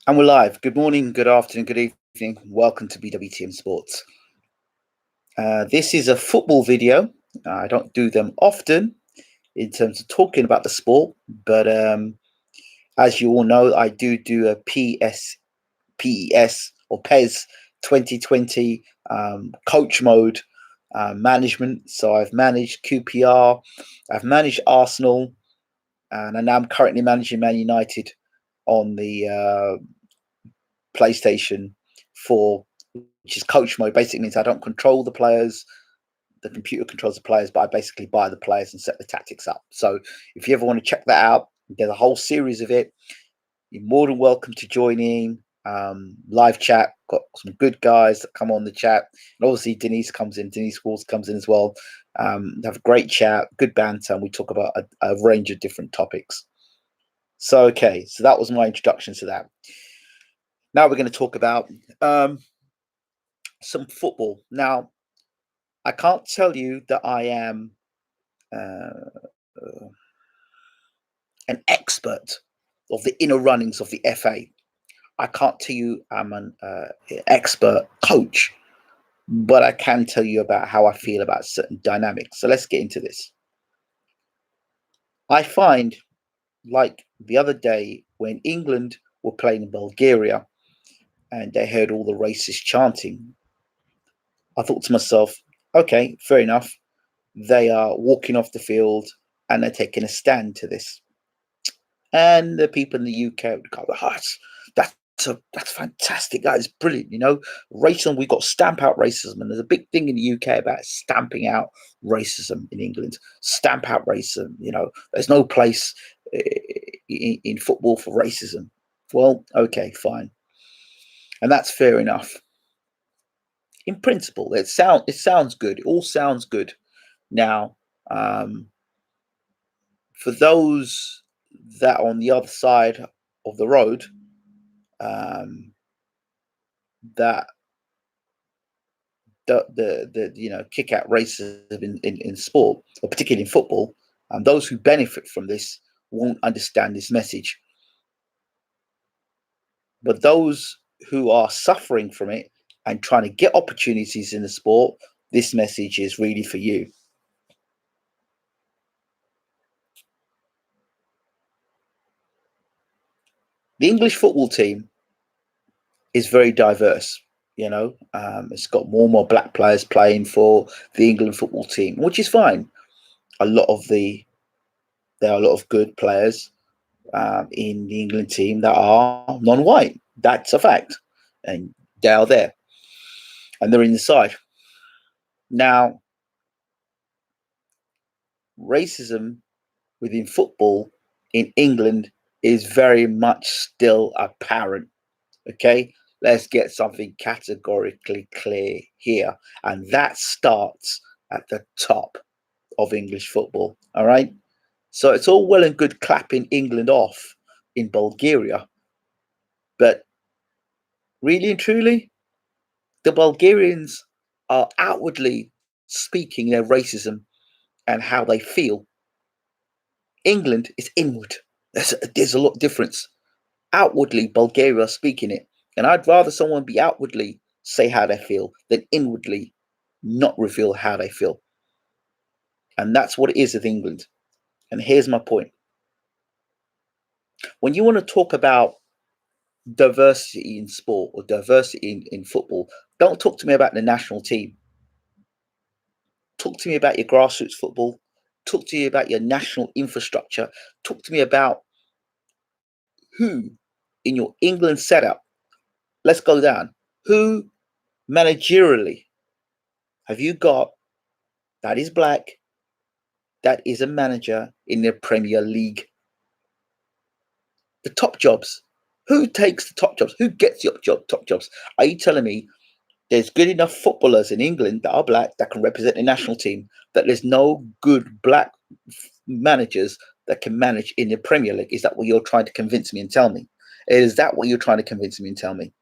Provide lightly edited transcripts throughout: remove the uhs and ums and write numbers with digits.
And we're live. Good morning, good afternoon, good evening. Welcome to BWTM Sports. This is a football video. I don't do them often in terms of talking about the sport, but as you all know, I do a PES or PES 2020 coach mode management. So I've managed QPR, I've managed Arsenal, and I'm currently managing Man United on the PlayStation 4, which is coach mode. Basically means I don't control the players. The computer controls the players, but I basically buy the players and set the tactics up. So if you ever want to check that out, there's a whole series of it. You're more than welcome to join in. Live chat, got some good guys that come on the chat. And obviously Denise comes in, Denise Walls comes in as well. Have a great chat, good banter, and we talk about a range of different topics. So that was my introduction to that. Now we're going to talk about some football. Now, I can't tell you that I am an expert of the inner runnings of the FA. I can't tell you I'm an expert coach, but I can tell you about how I feel about certain dynamics. So let's get into this. I find, like the other day when England were playing in Bulgaria and they heard all the racist chanting, I thought to myself, okay, fair enough. They are walking off the field and they're taking a stand to this. And the people in the UK would go, oh, that's fantastic. That is brilliant. Racism, we've got to stamp out racism. And there's a big thing in the UK about stamping out racism in England. Stamp out racism. There's no place in football for racism. Well, okay, fine. And that's fair enough. In principle, it sounds good. It all sounds good. Now, for those that are on the other side of the road, that the kick out racism in sport, or particularly in football, and those who benefit from this won't understand this message. But those who are suffering from it and trying to get opportunities in the sport, this message is really for you. The English football team is very diverse. It's got more and more black players playing for the England football team, which is fine. There are a lot of good players in the England team that are non-white. That's a fact, and they are there, and they're in the side. Now, racism within football in England is very much still apparent. Okay, let's get something categorically clear here, and that starts at the top of English football. All right, so it's all well and good clapping England off in Bulgaria, but really and truly, the Bulgarians are outwardly speaking their racism and how they feel. England is inward. There's a lot of difference. Outwardly, Bulgaria are speaking it. And I'd rather someone be outwardly say how they feel than inwardly not reveal how they feel. And that's what it is with England. And here's my point. When you want to talk about diversity in sport or diversity in football, don't talk to me about the national team. Talk to me about your grassroots football. Talk to me about your national infrastructure. Talk to me about who in your England setup, let's go down, who managerially have you got that is black, that is a manager in the Premier League? The top jobs. Who takes the top jobs? Who gets the top jobs? Are you telling me there's good enough footballers in England that are black that can represent the national team, that there's no good black managers that can manage in the Premier League? Is that what you're trying to convince me and tell me? Is that what you're trying to convince me and tell me?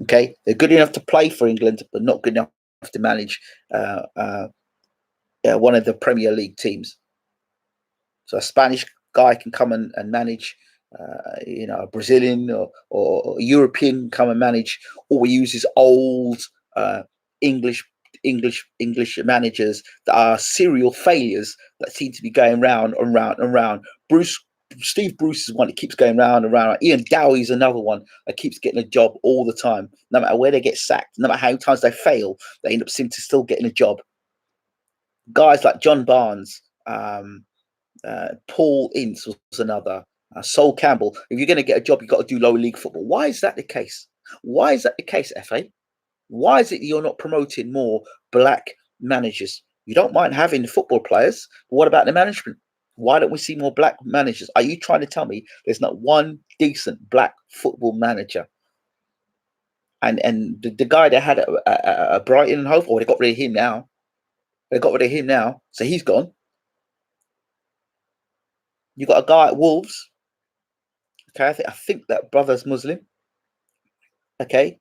Okay, they're good enough to play for England, but not good enough to manage one of the Premier League teams. So a Spanish guy can come and manage a Brazilian or European come and manage. All we use is old uh, English English managers that are serial failures that seem to be going round and round and round. Steve Bruce is one that keeps going round and round. Ian Dowie's another one that keeps getting a job all the time. No matter where they get sacked, no matter how many times they fail, they end up seem to still getting a job. Guys like John Barnes, Paul Ince was another. Sol Campbell. If you're going to get a job, you've got to do lower league football. Why is that the case? Why is that the case, FA? Why is it you're not promoting more black managers? You don't mind having the football players, but what about the management? Why don't we see more black managers? Are you trying to tell me there's not one decent black football manager? And the guy that had a Brighton and Hove, oh, they got rid of him now. They got rid of him now, so he's gone. You got a guy at Wolves. Okay, I think that brother's Muslim. Okay,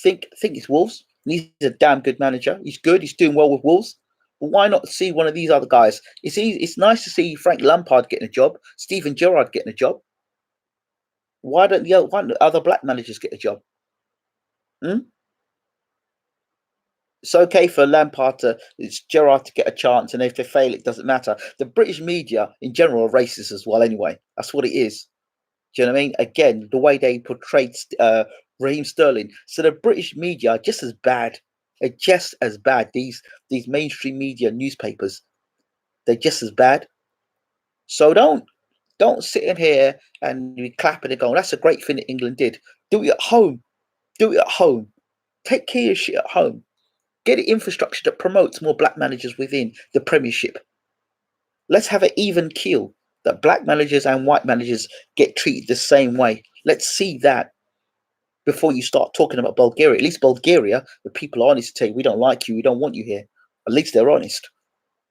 think it's Wolves. He's a damn good manager. He's good. He's doing well with Wolves. But why not see one of these other guys? It's nice to see Frank Lampard getting a job, Steven Gerrard getting a job. Why don't the other black managers get a job? Hmm? It's okay for it's Gerrard to get a chance, and if they fail, it doesn't matter. The British media in general are racist as well. Anyway, that's what it is. Do you know what I mean? Again, the way they portrayed Raheem Sterling. So the British media are just as bad. They're just as bad. These mainstream media newspapers, they're just as bad. So don't sit in here and be clapping and going, that's a great thing that England did. Do it at home. Do it at home. Take care of your shit at home. Get the infrastructure that promotes more black managers within the Premiership. Let's have an even keel that black managers and white managers get treated the same way. Let's see that before you start talking about Bulgaria. At least Bulgaria, the people are honest to tell you, we don't like you, we don't want you here. At least they're honest.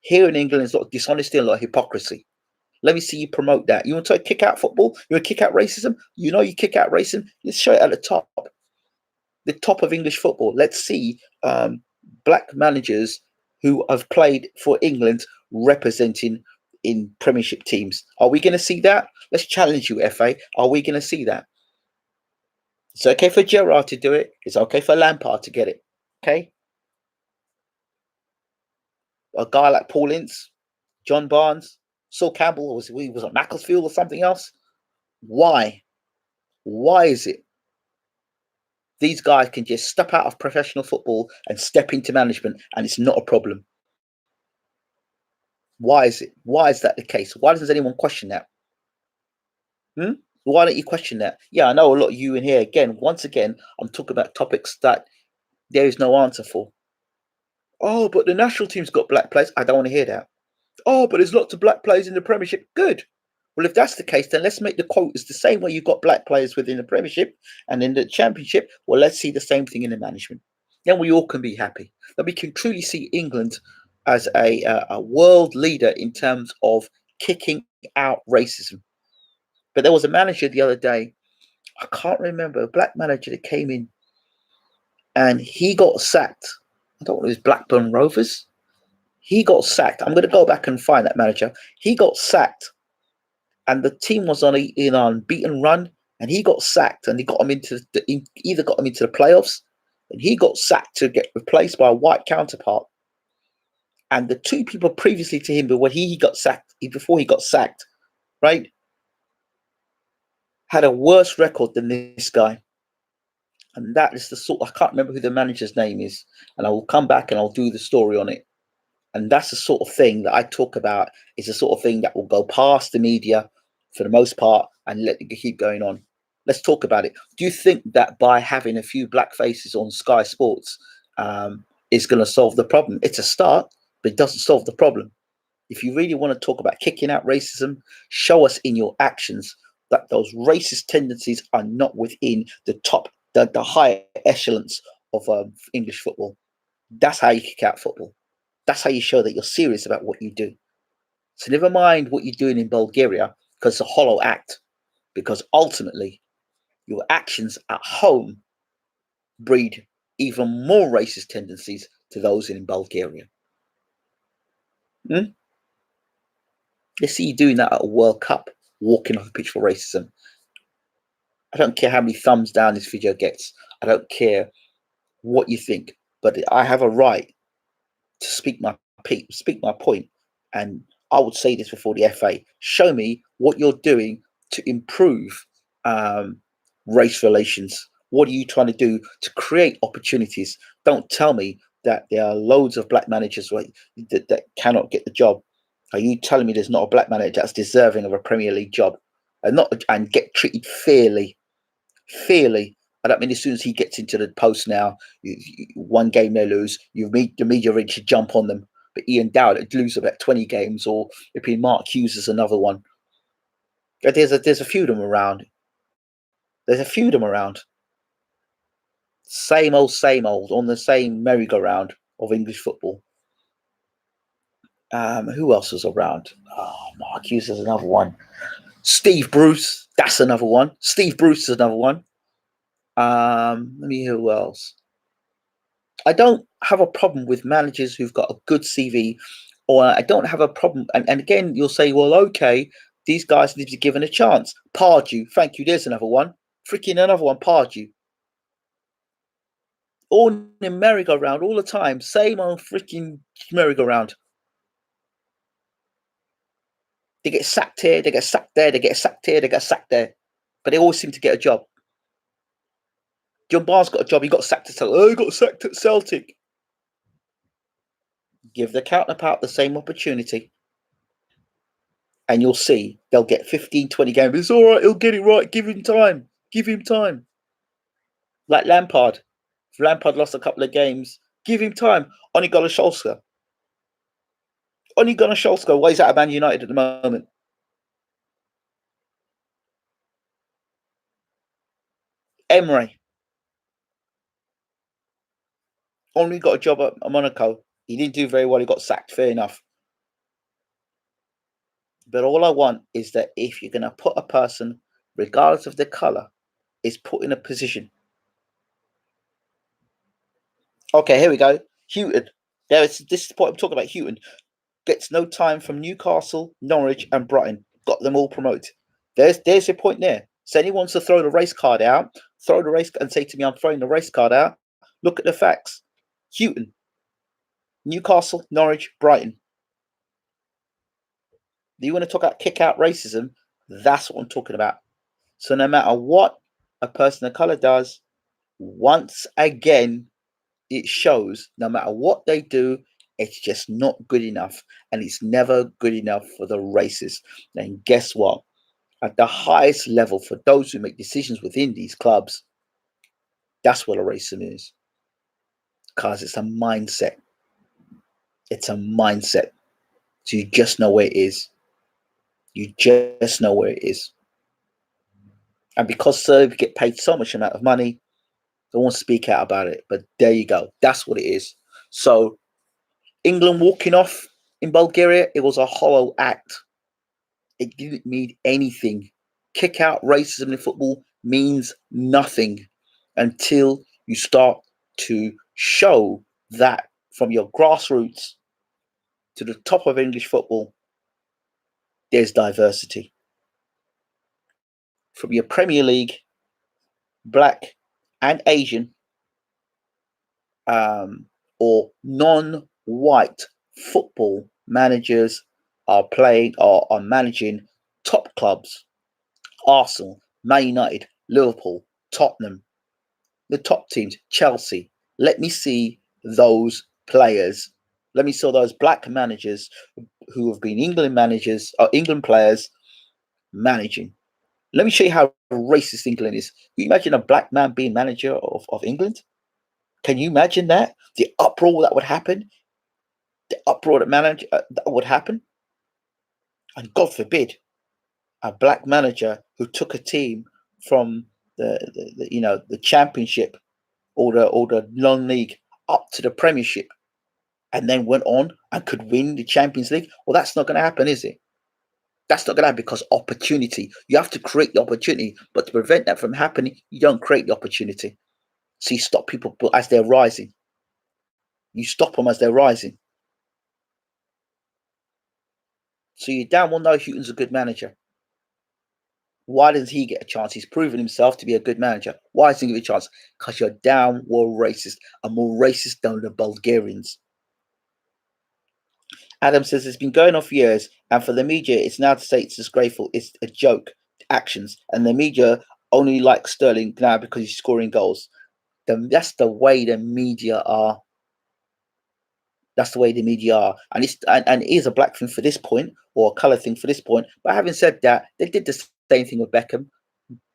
Here in England, there's a lot of dishonesty and a lot of hypocrisy. Let me see you promote that. You want to kick out football? You want to kick out racism? You know you kick out racism? Let's show it at the top of English football. Let's see black managers who have played for England representing in Premiership teams. Are we going to see that? Let's challenge you, FA. Are we going to see that? It's okay for Gerrard to do it. It's okay for Lampard to get it. Okay? A guy like Paul Ince, John Barnes, Sol Campbell, was at Macclesfield or something else. Why? Why is it these guys can just step out of professional football and step into management and it's not a problem? Why is it? Why is that the case? Why doesn't anyone question that? Hmm? Why don't you question that? Yeah, I know a lot of you in here. Once again, I'm talking about topics that there is no answer for. Oh, but the national team's got black players. I don't want to hear that. Oh, but there's lots of black players in the Premiership. Good. Well, if that's the case, then let's make the quotas the same way you've got black players within the Premiership and in the Championship. Well, let's see the same thing in the management. Then we all can be happy. That we can truly see England as a world leader in terms of kicking out racism. But there was a manager the other day, I can't remember, a black manager that came in and he got sacked. I don't know, it was Blackburn Rovers. He got sacked. I'm going to go back and find that manager. He got sacked, and the team was on an unbeaten run, and he got sacked, and he got him either got him into the playoffs, and he got sacked to get replaced by a white counterpart. And the two people previously to him, but when he got sacked, before he got sacked, right, had a worse record than this guy. And that is the sort. I can't remember who the manager's name is, and I will come back and I'll do the story on it. And that's the sort of thing that I talk about. Is the sort of thing that will go past the media for the most part and let it keep going on. Let's talk about it. Do you think that by having a few black faces on Sky Sports is going to solve the problem? It's a start, but it doesn't solve the problem. If you really want to talk about kicking out racism, show us in your actions that those racist tendencies are not within the higher echelons of English football. That's how you kick out football. That's how you show that you're serious about what you do. So never mind what you're doing in Bulgaria, because it's a hollow act. Because ultimately, your actions at home breed even more racist tendencies to those in Bulgaria. Hmm? Let's see you doing that at a World Cup, walking off a pitch for racism. I don't care how many thumbs down this video gets. I don't care what you think, but I have a right to speak my point. And I would say this before the FA: show me what you're doing to improve um, race relations. What are you trying to do to create opportunities? Don't tell me that there are loads of black managers, right, that cannot get the job. Are you telling me there's not a black manager that's deserving of a Premier League job and not and get treated fairly? Fairly. I don't mean as soon as he gets into the post now, one game they lose, the media ready to jump on them. But Ian Dowd would lose about 20 games, or if he Mark Hughes is another one. There's a few of them around. There's a few of them around. Same old, on the same merry-go-round of English football. Who else was around? Oh, Mark Hughes is another one. Steve Bruce, that's another one. Steve Bruce is another one. Let me hear who else. I don't have a problem with managers who've got a good CV, or I don't have a problem. And again, you'll say, well, okay, these guys need to be given a chance. Pardew, thank you. There's another one. Freaking another one, Pardew. All in merry-go-round all the time. Same old freaking merry-go-round. They get sacked here, they get sacked there, they get sacked here, they get sacked there. But they always seem to get a job. John Barnes got a job, he got sacked at Celtic. Oh, he got sacked at Celtic. Give the counterpart the same opportunity, and you'll see they'll get 15, 20 games. It's all right, he'll get it right. Give him time. Give him time. Like Lampard. If Lampard lost a couple of games, give him time. Oni Gunnar Solskjaer. Oni Gunnar Solskjaer, why he's out of Man United at the moment. Emery. Only got a job at Monaco. He didn't do very well. He got sacked. Fair enough. But all I want is that if you're going to put a person, regardless of their colour, is put in a position. Okay, here we go. Houghton. This is the point I'm talking about. Houghton gets no time from Newcastle, Norwich, and Brighton. Got them all promoted. There's your point there. So anyone wants to throw the race card out, throw the race and say to me, I'm throwing the race card out. Look at the facts. Houghton, Newcastle, Norwich, Brighton. Do you want to talk about kick out racism? That's what I'm talking about. So no matter what a person of color does, once again, it shows no matter what they do, it's just not good enough. And it's never good enough for the races. And guess what? At the highest level, for those who make decisions within these clubs, that's what a racism is. Because it's a mindset. It's a mindset. So you just know where it is. You just know where it is. And because Serbs get paid so much amount of money, they won't speak out about it. But there you go. That's what it is. So England walking off in Bulgaria, it was a hollow act. It didn't mean anything. Kick out racism in football means nothing until you start to show that from your grassroots to the top of English football, there's diversity. From your Premier League, black and Asian, or non-white football managers are managing top clubs: Arsenal, Man United, Liverpool, Tottenham, the top teams, Chelsea. Let me see those players. Let me see those black managers who have been England managers or England players managing. Let me show you how racist England is. Can you imagine a black man being manager of England? Can you imagine that? The uproar that would happen? The uproar that would happen? And God forbid, a black manager who took a team from the championship or the non-league up to the Premiership and then went on and could win the Champions League. Well, that's not going to happen, is it? That's not going to happen because opportunity. You have to create the opportunity, but to prevent that from happening, you don't create the opportunity. So you stop people as they're rising. You stop them as they're rising. So you damn well know Houghton's a good manager. Why does he get a chance? He's proven himself to be a good manager. Why doesn't he give a chance? Because you're damn well racist and more racist than the Bulgarians. Adam says it's been going on for years, and for the media, it's now to say it's disgraceful. It's a joke, actions, and the media only like Sterling now because he's scoring goals. That's the way the media are. That's the way the media are, and it is a black thing for this point or a color thing for this point. But having said that, they did the same thing with Beckham.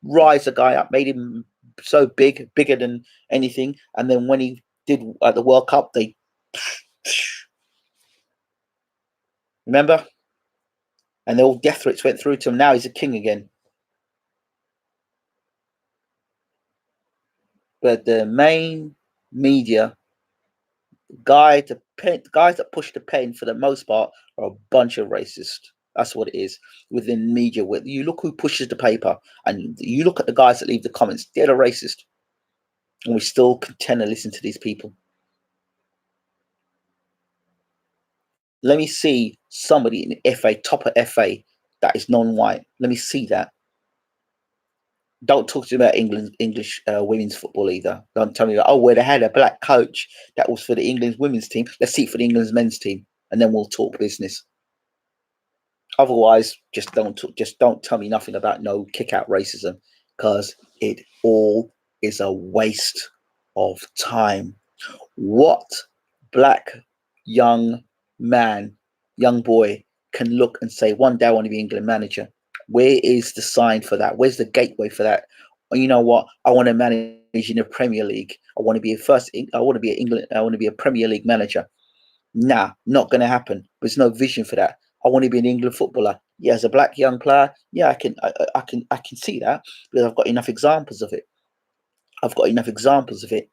Rise the guy up, made him so big, bigger than anything, and then when he did at the World Cup, they remember, and all death threats went through to him. Now he's a king again. But the main media guys that push the pen for the most part are a bunch of racists. That's what it is within media. With you look who pushes the paper, and you look at the guys that leave the comments. They're the racist, and we still contend to listen to these people. Let me see somebody in the FA, top of FA, that is non-white. Let me see that. Don't talk to me about English women's football either. Don't tell me that, oh, well, they had a black coach that was for the England women's team. Let's see it for the England's men's team, and then we'll talk business. Otherwise, just don't tell me nothing about no kick out racism, because it all is a waste of time. What black young man, young boy can look and say, one day I want to be England manager? Where is the sign for that? Where's the gateway for that? Well, you know what? I want to manage in the Premier League. I want to be I want to be England. I want to be a Premier League manager. Nah, not going to happen. There's no vision for that. I want to be an England footballer. Yeah, as a black young player, yeah, I can see that because I've got enough examples of it. I've got enough examples of it.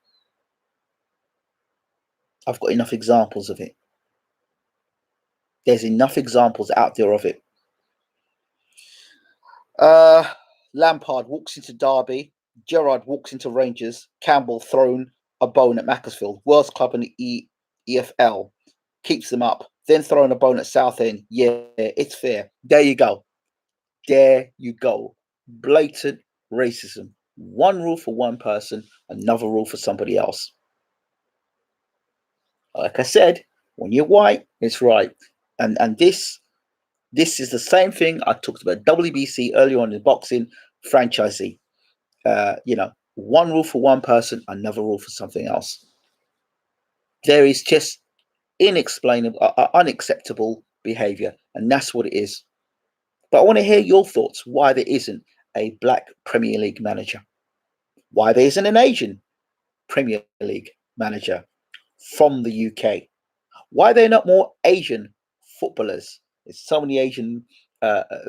I've got enough examples of it. There's enough examples out there of it. Lampard walks into Derby. Gerrard walks into Rangers. Campbell thrown a bone at Macclesfield. Worst club in the EFL. Keeps them up. Then throwing a bone at Southend. Yeah, it's fair. There you go. There you go. Blatant racism. One rule for one person, another rule for somebody else. Like I said, when you're white, it's right. And this is the same thing I talked about WBC earlier on in boxing, franchisee. One rule for one person, another rule for something else. There is just inexplainable, unacceptable behavior, and that's what it is. But I want to hear your thoughts why there isn't a black Premier League manager, why there isn't an Asian Premier League manager from the UK, why there are not more Asian footballers. There's so many Asian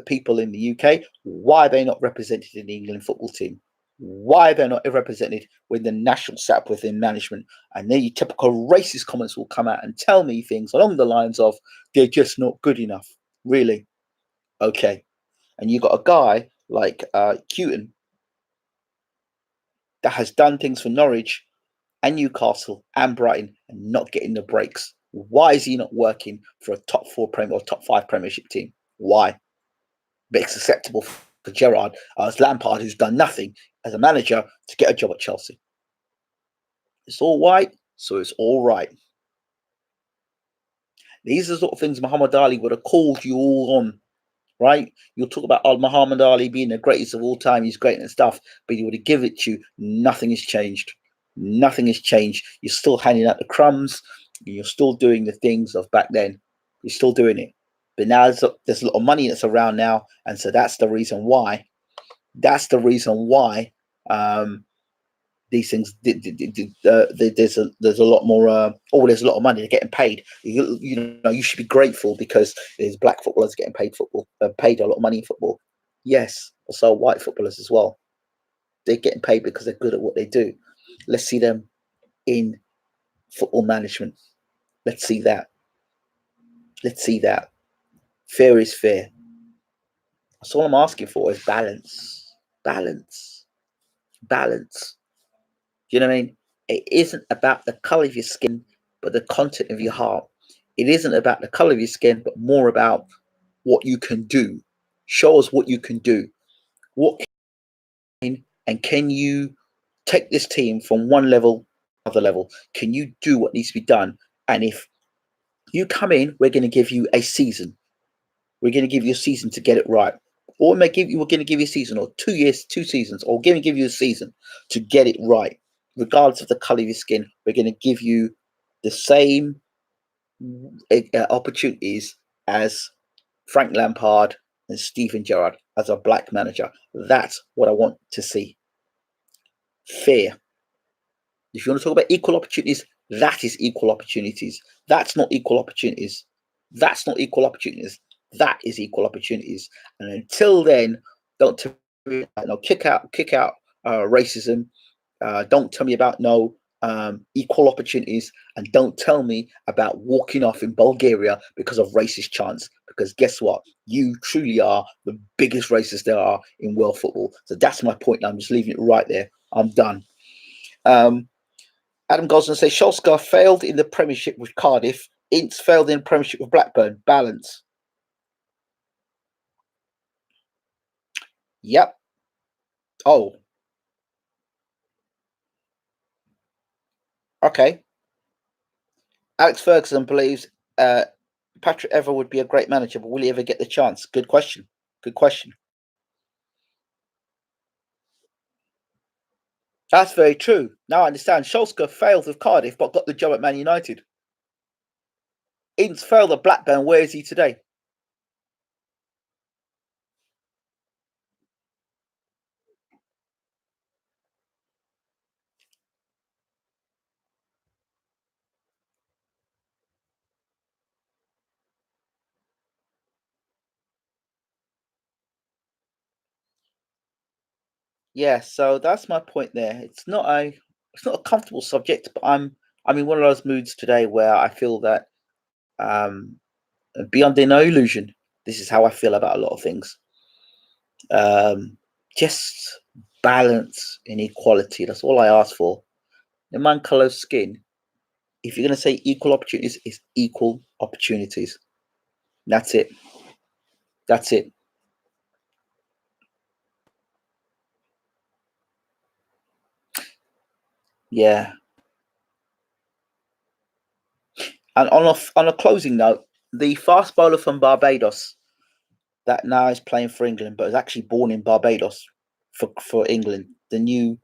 people in the UK. Why are they not represented in the England football team? Why they're not represented with the national setup within management? And then your typical racist comments will come out and tell me things along the lines of they're just not good enough. Really? Okay. And you got a guy like Cuton that has done things for Norwich and Newcastle and Brighton and not getting the breaks. Why is he not working for a top four Premier or top five Premiership team? Why? But it's acceptable for Gerrard as Lampard, who's done nothing as a manager, to get a job at Chelsea. It's all white, so it's all right. These are the sort of things Muhammad Ali would have called you all on, right? You'll talk about Muhammad Ali being the greatest of all time, he's great and stuff, but he would have given it to you. Nothing has changed. Nothing has changed. You're still handing out the crumbs. You're still doing the things of back then. You're still doing it. But now there's a lot of money that's around now. And so that's the reason why. That's the reason why these things, there's a lot more, there's a lot of money, they're getting paid. You should be grateful because there's black footballers getting paid a lot of money in football. Yes, also white footballers as well. They're getting paid because they're good at what they do. Let's see them in football management. Let's see that. Let's see that. Fair is fair. That's all I'm asking for is balance. Balance. Balance. Do you know what I mean? It isn't about the color of your skin, but the content of your heart. It isn't about the color of your skin, but more about what you can do. Show us what you can do. What can and can you take this team from one level to another level? Can you do what needs to be done? And if you come in, we're going to give you a season. We're going to give you a season to get it right. Or we're going to give you a season, or 2 years, 2 seasons, or we're going to give you a season to get it right. Regardless of the color of your skin, we're going to give you the same opportunities as Frank Lampard and Steven Gerrard as a black manager. That's what I want to see. Fair. If you want to talk about equal opportunities, that is equal opportunities. That's not equal opportunities. That's not equal opportunities. That is equal opportunities. And until then, don't tell me, kick out racism. Don't tell me about no equal opportunities, and don't tell me about walking off in Bulgaria because of racist chants. Because guess what? You truly are the biggest racist there are in world football. So that's my point. I'm just leaving it right there. I'm done. Um, Adam Gosling says Solskjaer failed in the Premiership with Cardiff. Ince failed in the Premiership with Blackburn. Balance. Yep. Oh, okay. Alex Ferguson believes Patrick Evra would be a great manager, but will he ever get the chance? Good question. Good question. That's very true. Now I understand. Solskjaer failed with Cardiff, but got the job at Man United. Ince failed at Blackburn. Where is he today? Yeah, so that's my point there. It's not a comfortable subject, but I'm in one of those moods today where I feel that um beyond no illusion, this is how I feel about a lot of things. Um just balance and equality. That's all I ask for. No man color of skin. If you're gonna say equal opportunities, it's equal opportunities. That's it. That's it. Yeah. And on a closing note, the fast bowler from Barbados that now is playing for England, but is actually born in Barbados for England, the new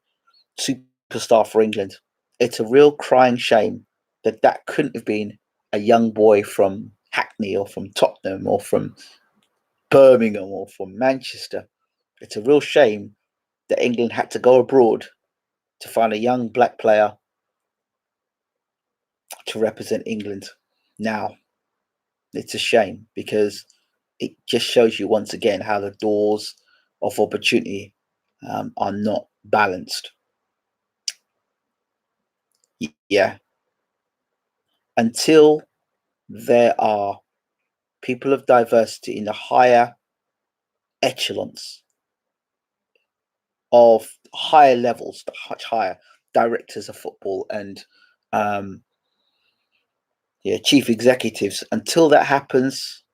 superstar for England. It's a real crying shame that that couldn't have been a young boy from Hackney or from Tottenham or from Birmingham or from Manchester. It's a real shame that England had to go abroad to find a young black player to represent England. Now, it's a shame because it just shows you once again how the doors of opportunity are not balanced. Yeah, until there are people of diversity in the higher echelons of higher levels, much higher directors of football and um, yeah, chief executives. Until that happens,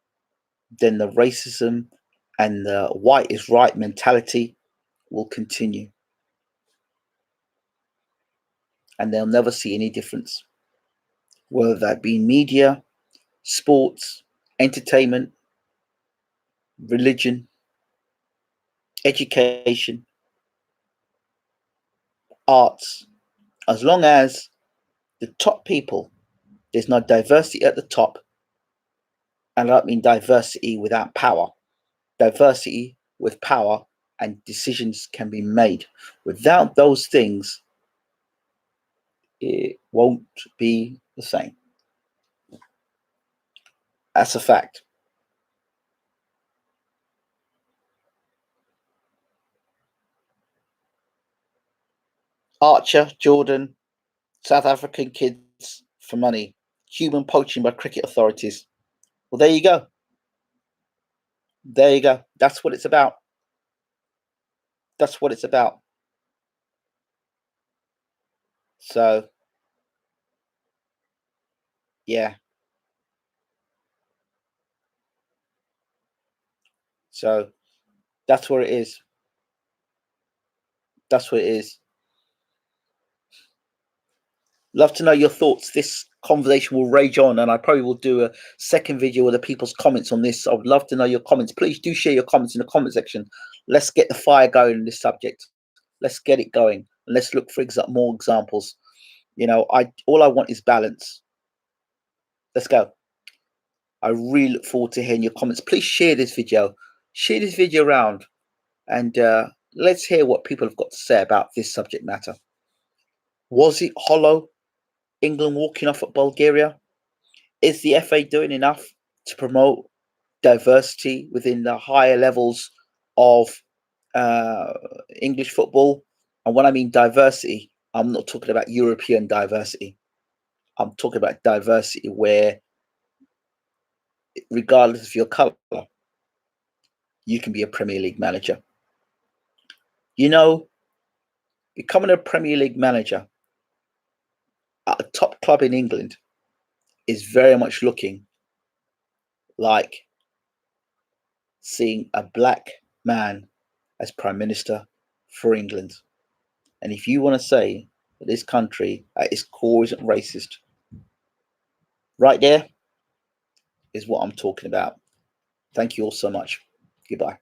then the racism and the white is right mentality will continue, and they'll never see any difference, whether that be media, sports, entertainment, religion, education, arts. As long as the top people, there's no diversity at the top, and I don't mean diversity without power, diversity with power, and decisions can be made. Without those things, it won't be the same. That's a fact. Archer, Jordan, South African kids for money, human poaching by cricket authorities. Well, there you go. There you go. That's what it's about. That's what it's about. So, yeah. So that's where it is. That's what it is. Love to know your thoughts. This conversation will rage on, and I probably will do a second video with the people's comments on this. I would love to know your comments. Please do share your comments in the comment section. Let's get the fire going in this subject. Let's get it going, and let's look for more examples. You know, all I want is balance. Let's go. I really look forward to hearing your comments. Please share this video. Share this video around, and let's hear what people have got to say about this subject matter. Was it hollow, England walking off at Bulgaria? Is the FA doing enough to promote diversity within the higher levels of English football? And when I mean diversity, I'm not talking about European diversity. I'm talking about diversity where, regardless of your colour, you can be a Premier League manager. You know, becoming a Premier League manager at a top club in England is very much looking like seeing a black man as Prime Minister for England. And if you want to say that this country at its core isn't racist, right there is what I'm talking about. Thank you all so much. Goodbye.